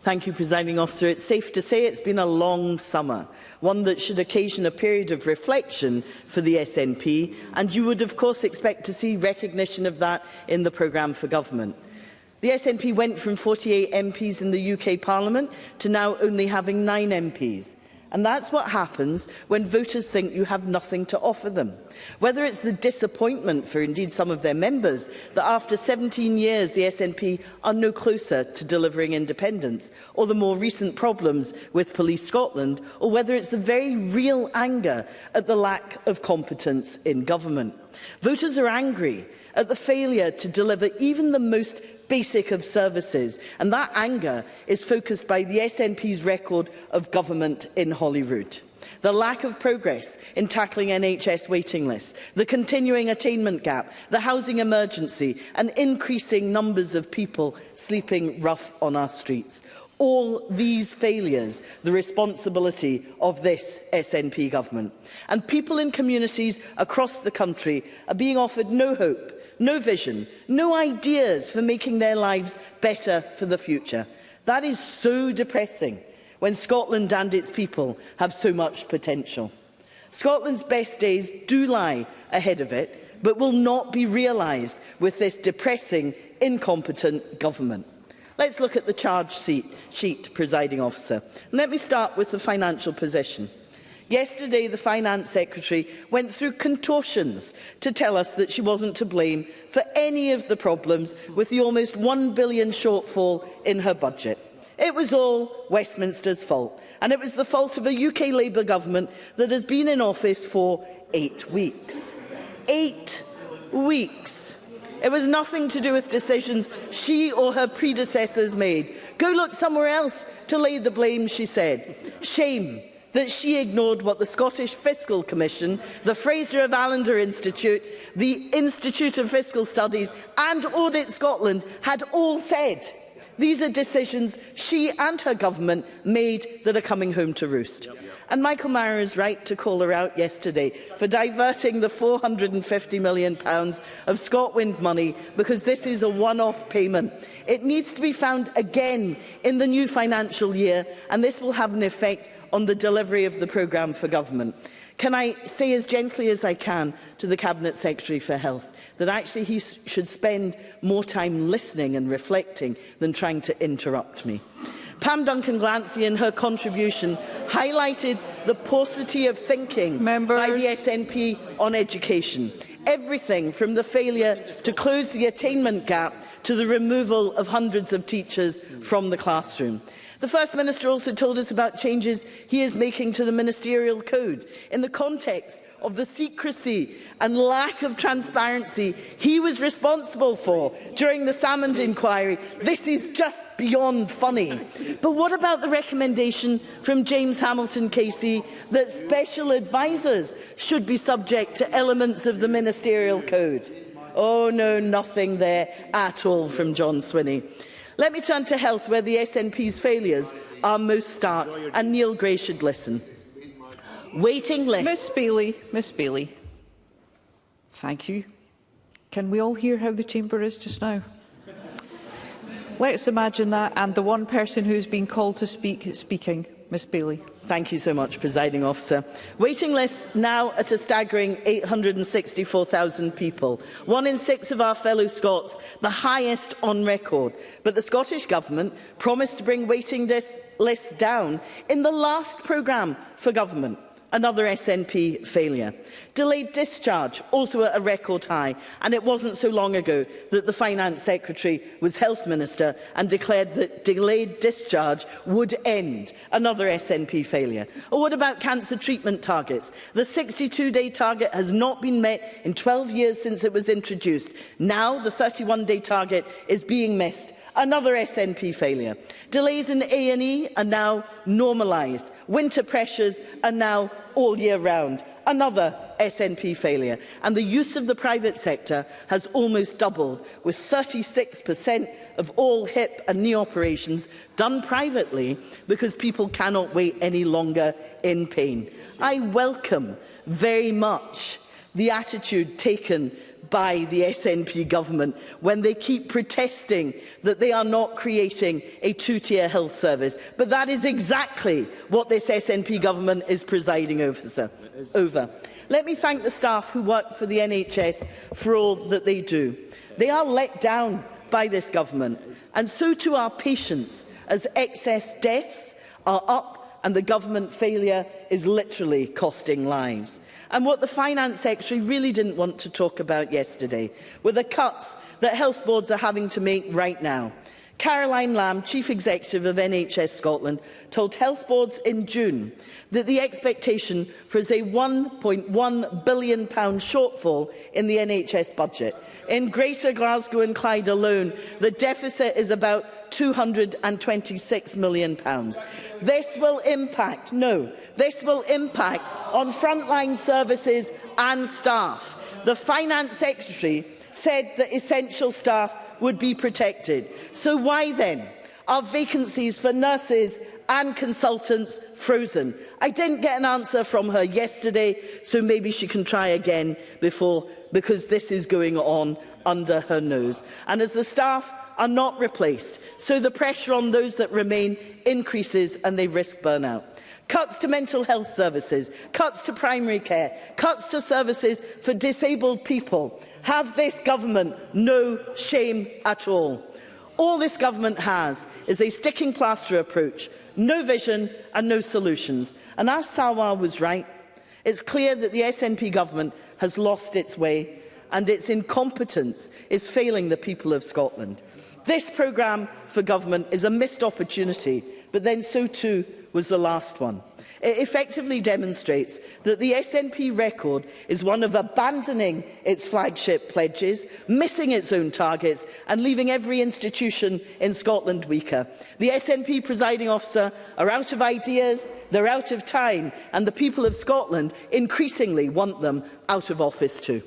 Thank you, Presiding Officer. It's safe to say it's been a long summer, one that should occasion a period of reflection for the SNP, and you would of course expect to see recognition of that in the programme for government. The SNP went from 48 MPs in the UK Parliament to now only having 9 MPs. And that's what happens when voters think you have nothing to offer them. Whether it's the disappointment for indeed some of their members that after 17 years the SNP are no closer to delivering independence, or the more recent problems with Police Scotland, or whether it's the very real anger at the lack of competence in government. Voters are angry at the failure to deliver even the most basic of services, and that anger is focused by the SNP's record of government in Holyrood. The lack of progress in tackling NHS waiting lists, the continuing attainment gap, the housing emergency and increasing numbers of people sleeping rough on our streets. All these failures the responsibility of this SNP government. And people in communities across the country are being offered no hope, no vision, no ideas for making their lives better for the future. That is so depressing when Scotland and its people have so much potential. Scotland's best days do lie ahead of it, but will not be realised with this depressing, incompetent government. Let's look at the charge sheet, Presiding Officer. And let me start with the financial position. Yesterday, the Finance Secretary went through contortions to tell us that she wasn't to blame for any of the problems with the almost £1 billion shortfall in her budget. It was all Westminster's fault, and it was the fault of a UK Labour government that has been in office for 8 weeks. 8 weeks. It was nothing to do with decisions she or her predecessors made. Go look somewhere else to lay the blame, she said. Shame that she ignored what the Scottish Fiscal Commission, the Fraser of Allender Institute, the Institute of Fiscal Studies and Audit Scotland had all said. These are decisions she and her government made that are coming home to roost. And Michael Maher is right to call her out yesterday for diverting the £450 million of ScotWind money, because this is a one-off payment. It needs to be found again in the new financial year, and this will have an effect on the delivery of the programme for government. Can I say as gently as I can to the Cabinet Secretary for Health that actually he should spend more time listening and reflecting than trying to interrupt me. Pam Duncan-Glancy in her contribution highlighted the paucity of thinking by the SNP on education. Everything from the failure to close the attainment gap to the removal of hundreds of teachers from the classroom. The First Minister also told us about changes he is making to the ministerial code in the context of the secrecy and lack of transparency he was responsible for during the Salmond inquiry. This is just beyond funny. But what about the recommendation from James Hamilton KC that special advisers should be subject to elements of the ministerial code? Oh no, nothing there at all from John Swinney. Let me turn to health, where the SNP's failures are most stark, and Neil Gray should listen. Waiting lists. Miss Baillie. Thank you. Can we all hear how the chamber is just now? Let's imagine that, and the one person who's been called to speak is speaking. Miss Baillie. Thank you so much, Presiding Officer. Waiting lists now at a staggering 864,000 people. 1 in 6 of our fellow Scots, the highest on record. But the Scottish Government promised to bring waiting lists down in the last programme for government. Another SNP failure. Delayed discharge, also at a record high, and it wasn't so long ago that the Finance Secretary was Health Minister and declared that delayed discharge would end. Another SNP failure. Or what about cancer treatment targets? The 62-day target has not been met in 12 years since it was introduced. Now the 31-day target is being missed. Another SNP failure. Delays in A&E are now normalised. Winter pressures are now all year round. Another SNP failure. And the use of the private sector has almost doubled, with 36% of all hip and knee operations done privately because people cannot wait any longer in pain. I welcome very much the attitude taken by the SNP government when they keep protesting that they are not creating a two-tier health service. But that is exactly what this SNP government is presiding over. Let me thank the staff who work for the NHS for all that they do. They are let down by this government, and so too are patients, as excess deaths are up and the government failure is literally costing lives. And what the Finance Secretary really didn't want to talk about yesterday were the cuts that health boards are having to make right now. Caroline Lamb, Chief Executive of NHS Scotland, told health boards in June that the expectation for is a £1.1 billion shortfall in the NHS budget. In Greater Glasgow and Clyde alone, the deficit is about £226 million. This will impact on frontline services and staff. The Finance Secretary said that essential staff would be protected. So why then are vacancies for nurses and consultants frozen? I didn't get an answer from her yesterday, so maybe she can try again because this is going on under her nose. And as the staff are not replaced, so the pressure on those that remain increases and they risk burnout. Cuts to mental health services, cuts to primary care, cuts to services for disabled people. Have this government no shame at all? All this government has is a sticking plaster approach, no vision and no solutions. And as Salwa was right, it's clear that the SNP government has lost its way and its incompetence is failing the people of Scotland. This programme for government is a missed opportunity, but then so too was the last one. It effectively demonstrates that the SNP record is one of abandoning its flagship pledges, missing its own targets and leaving every institution in Scotland weaker. The SNP presiding officer are out of ideas, they're out of time, and the people of Scotland increasingly want them out of office too.